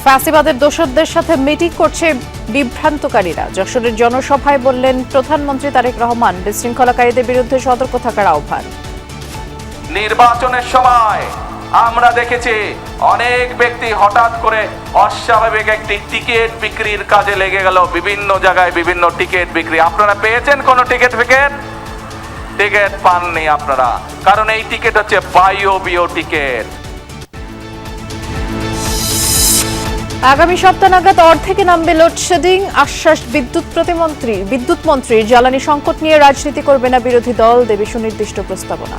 ফ্যাসিবাদের দোসরদের সাথে মিটিং করছে বিভ্রান্তকারীরা। যশোরের জনসভায় বললেন প্রধানমন্ত্রী তারেক রহমান, বিশৃঙ্খলাকারীদের বিরুদ্ধে সতর্ক থাকার আহ্বান। নির্বাচনের সময় আমরা দেখেছি অনেক ব্যক্তি হঠাৎ করে অস্বাভাবিক একটি টিকিট বিক্রির কাজে লেগে গেল। বিভিন্ন জায়গায় বিভিন্ন টিকিট বিক্রি। আপনারা পেয়েছেন কোন টিকিট পাননি আপনারা, কারণ এই টিকিট হচ্ছে বায়বীয় টিকিট। আগামী সপ্তাহ নাগাদ অর্ধেকে নামবে লোডশেডিং, আশ্বাস বিদ্যুৎ মন্ত্রীর। জ্বালানি সংকট নিয়ে রাজনীতি করবে না বিরোধী দল, দেবে সুনির্দিষ্ট প্রস্তাবনা।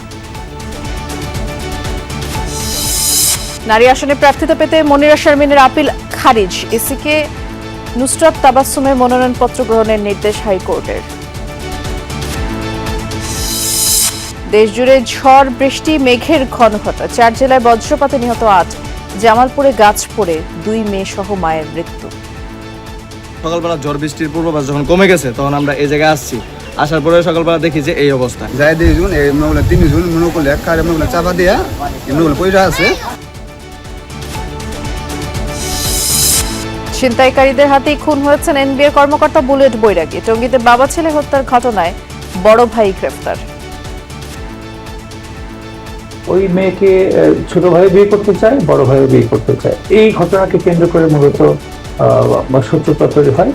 নারী আসনে প্রার্থিতা পেতে মনিরা শারমিনের আপিল খারিজ, এসিকে নুসরাত তাবাসসুমের মনোনয়নপত্র গ্রহণের নির্দেশ হাইকোর্টের। দেশজুড়ে ঝড় বৃষ্টি, মেঘের ঘনঘটা, 4 জেলায় বজ্রপাতে নিহত 8। জামালপুরে গাছ পড়ে 2 মেয়ে সহ মায়ের মৃত্যু। সকালবেলা ঝড় বৃষ্টির পূর্বাভাস যখন কমে গেছে তখন আমরা এই জায়গায় আসছি। আসার পরে সকালবেলা দেখি যে এই অবস্থা। যাই 2 জুন এই মনে 3 জুন মনে করলে কারে মনে চাপা দিয়া মনে পয়সা আছে। ছিনতাইকারীদের হাতেই খুন হয়েছেন এনবিআর কর্মকর্তা বুলেট বৈরাগী। টঙ্গীতে বাবা ছেলে হত্যার ঘটনায় বড় ভাই গ্রেফতার। ওই মেয়েকে ছোট ভাই বিয়ে করতে চায়, বড় ভাই বিয়ে করতে চায়। এই ঘটনাকে কেন্দ্র করে মূলত শত্রুতা তৈরি হয়।